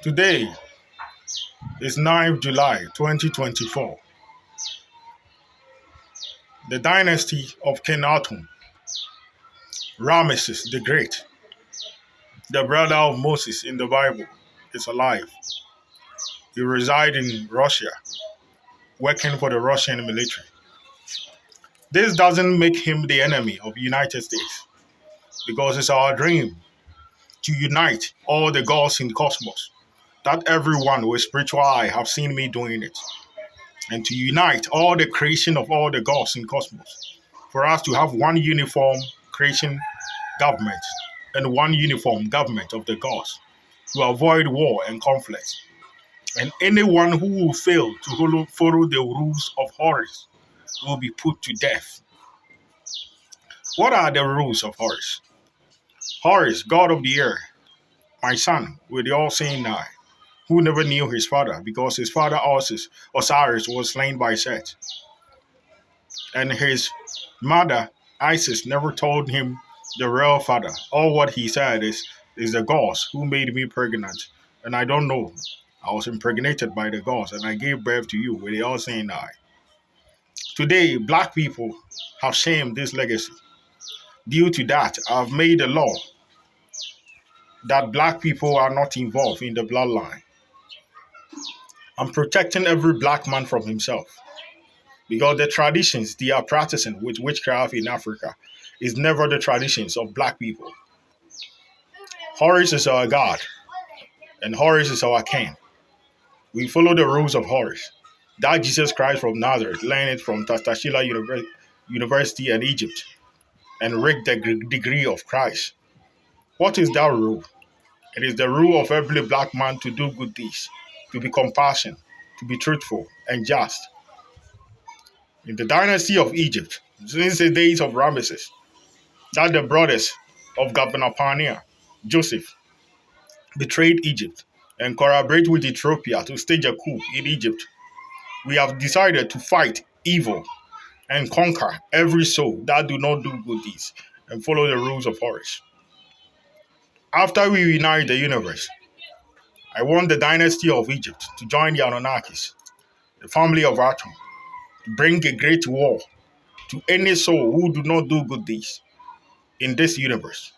Today is 9th July 2024. The dynasty of King Atum, Ramesses the Great, the brother of Moses in the Bible, is alive. He resides in Russia, working for the Russian military. This doesn't make him the enemy of the United States because it's our dream to unite all the gods in the cosmos. That everyone with spiritual eye have seen me doing it. And to unite all the creation of all the gods in the cosmos. For us to have one uniform creation government and one uniform government of the gods to avoid war and conflict. And anyone who will fail to follow the rules of Horus will be put to death. What are the rules of Horus? Horus, god of the air, my son with the all-seeing eye, who never knew his father because his father Osiris was slain by Set. And his mother Isis never told him the real father. All what he said is the gods who made me pregnant. And I don't know. I was impregnated by the gods and I gave birth to you with the all-seeing eye. Today, black people have shamed this legacy. Due to that, I've made a law that black people are not involved in the bloodline. I'm protecting every black man from himself. Because the traditions they are practicing with witchcraft in Africa is never the traditions of black people. Horus is our god, and Horus is our king. We follow the rules of Horus. That Jesus Christ from Nazareth learned it from Tastashila University in Egypt and read the degree of Christ. What is that rule? It is the rule of every black man to do good deeds, to be compassionate, to be truthful and just. In the dynasty of Egypt, since the days of Ramesses, that the brothers of Governor Pania, Joseph, betrayed Egypt and collaborated with Ethiopia to stage a coup in Egypt. We have decided to fight evil and conquer every soul that do not do good deeds and follow the rules of Horus. After we unite the universe, I want the dynasty of Egypt to join the Anunnakis, the family of Atum, to bring a great war to any soul who do not do good deeds in this universe,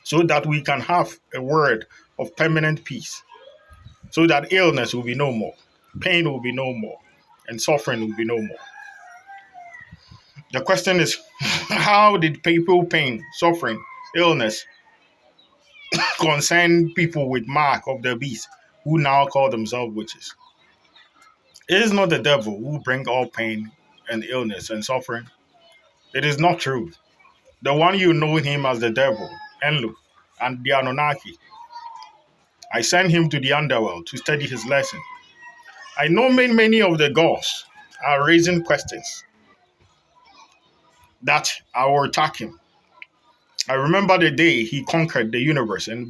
so that we can have a word of permanent peace, so that illness will be no more, pain will be no more, and suffering will be no more. The question is, how did people pain, suffering, illness concern people with mark of the beast who now call themselves witches? It is not the devil who bring all pain and illness and suffering. It is not true. The one you know him as the devil, Enlu, and the Anunnaki. I sent him to the underworld to study his lesson. I know many of the gods are raising questions that I will attack him. I remember the day he conquered the universe and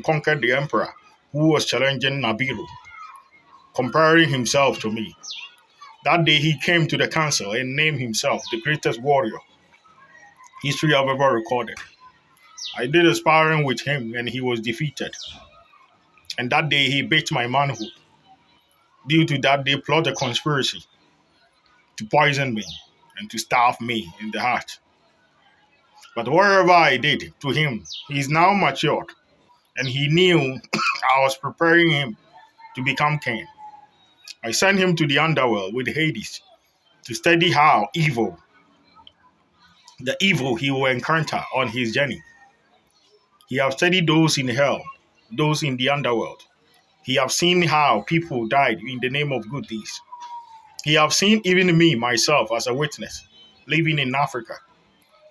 conquered the emperor who was challenging Nabiru, comparing himself to me. That day he came to the council and named himself the greatest warrior history have ever recorded. I did a sparring with him and he was defeated. And that day he beat my manhood. Due to that, they plot a conspiracy to poison me and to starve me in the heart. But whatever I did to him, he is now matured and he knew I was preparing him to become king. I sent him to the underworld with Hades to study the evil he will encounter on his journey. He have studied those in hell, those in the underworld. He have seen how people died in the name of good deeds. He have seen even me, myself, as a witness, living in Africa,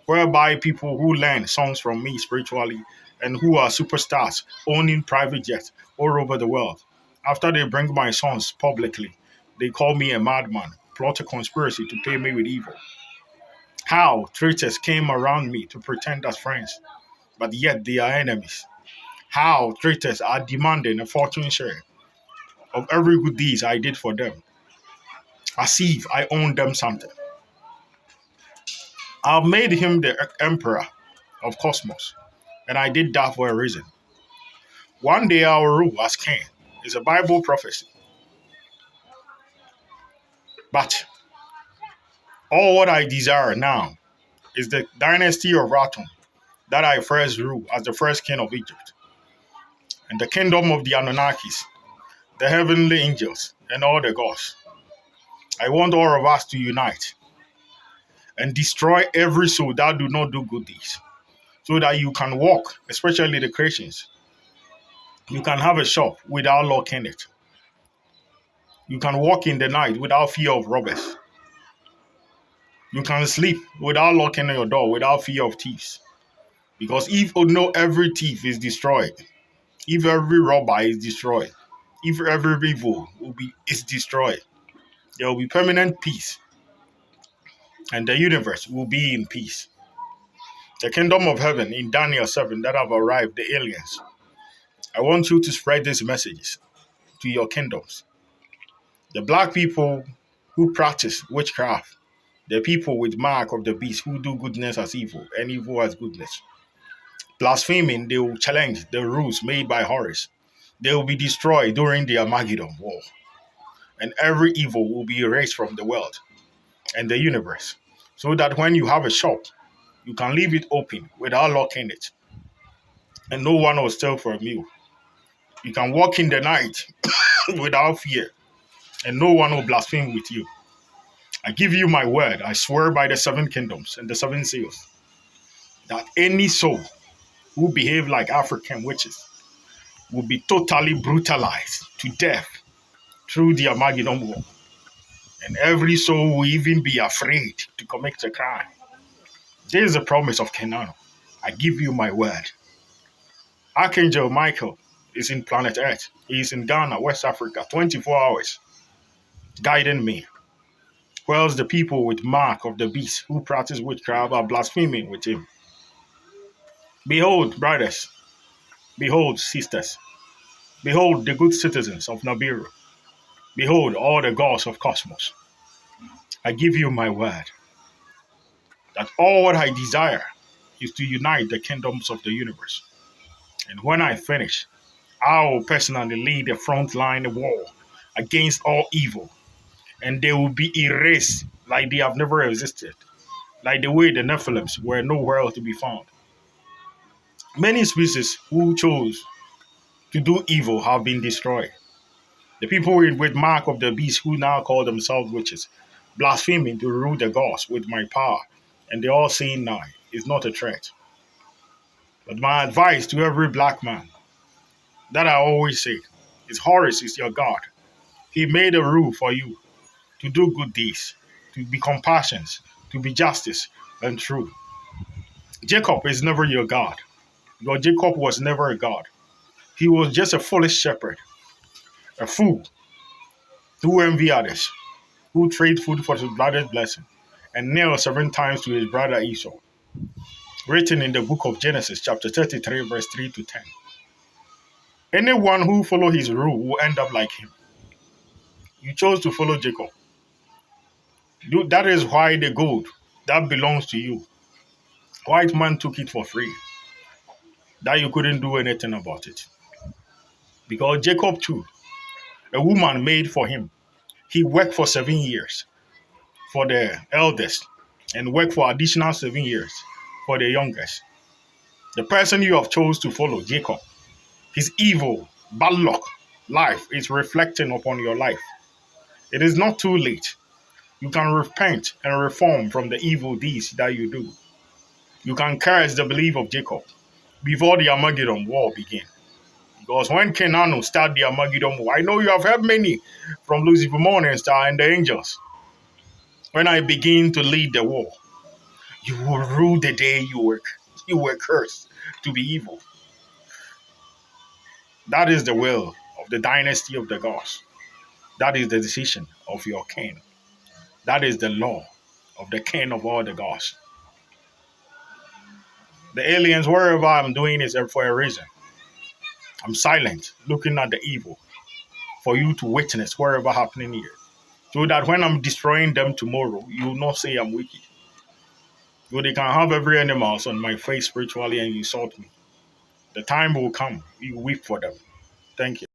whereby people who learn songs from me spiritually and who are superstars owning private jets all over the world. After they bring my songs publicly, they call me a madman, plot a conspiracy to pay me with evil. How traitors came around me to pretend as friends, but yet they are enemies. How traitors are demanding a fortune share of every good deed I did for them, as if I own them something. I've made him the emperor of cosmos, and I did that for a reason. One day I will rule as king. It's a Bible prophecy. But all what I desire now is the dynasty of Raton that I first rule as the first king of Egypt, and the kingdom of the Anunnakis, the heavenly angels, and all the gods. I want all of us to unite and destroy every soul that do not do good deeds, so that you can walk, especially the Christians. You can have a shop without locking it. You can walk in the night without fear of robbers. You can sleep without locking your door, without fear of thieves. Because if every thief is destroyed, if every robber is destroyed, if every evil is destroyed, there will be permanent peace, and the universe will be in peace. The kingdom of heaven in Daniel 7 that have arrived, the aliens. I want you to spread these messages to your kingdoms. The black people who practice witchcraft, the people with mark of the beast who do goodness as evil and evil as goodness. Blaspheming, they will challenge the rules made by Horus. They will be destroyed during the Armageddon war. And every evil will be erased from the world and the universe. So that when you have a shop, you can leave it open without locking it. And no one will steal from you. You can walk in the night without fear. And no one will blaspheme with you. I give you my word. I swear by the seven kingdoms and the seven seals that any soul who behave like African witches will be totally brutalized to death through the Armageddon war. And every soul will even be afraid to commit a crime. This is the promise of Kenano. I give you my word. Archangel Michael is in planet Earth. He is in Ghana, West Africa, 24 hours, guiding me. Whilst the people with mark of the beast who practice witchcraft are blaspheming with him. Behold, brothers, behold, sisters, behold, the good citizens of Nibiru. Behold, all the gods of cosmos. I give you my word that all what I desire is to unite the kingdoms of the universe. And when I finish, I will personally lead the front line war against all evil. And they will be erased like they have never existed. Like the way the Nephilims were nowhere to be found. Many species who chose to do evil have been destroyed. The people with mark of the beast who now call themselves witches, blaspheming to rule the gods with my power, and the all-seeing eye is not a threat. But my advice to every black man that I always say is Horus is your God. He made a rule for you to do good deeds, to be compassionate, to be justice and true. Jacob is never your God. Because Jacob was never a God. He was just a foolish shepherd, a fool who envy others, who trade food for his brother's blessing, and nailed 7 times to his brother Esau. Written in the book of Genesis, chapter 33, verse 3 to 10. Anyone who follows his rule will end up like him. You chose to follow Jacob. That is why the gold that belongs to you, white man took it for free. That you couldn't do anything about it. Because Jacob too, a woman made for him. He worked for 7 years for the eldest and worked for additional 7 years for the youngest. The person you have chose to follow, Jacob, his evil, bad luck, life is reflecting upon your life. It is not too late. You can repent and reform from the evil deeds that you do. You can curse the belief of Jacob before the Armageddon war begins. Because when Kenano started the Armageddon war, I know you have heard many from Lucifer Morningstar and the angels. When I begin to lead the war, you will rule the day you were cursed to be evil. That is the will of the dynasty of the gods. That is the decision of your king. That is the law of the king of all the gods. The aliens, wherever I'm doing is for a reason. I'm silent, looking at the evil for you to witness wherever happening here. So that when I'm destroying them tomorrow, you will not say I'm wicked. So they can have every animals on my face spiritually and insult me. The time will come. We weep for them. Thank you.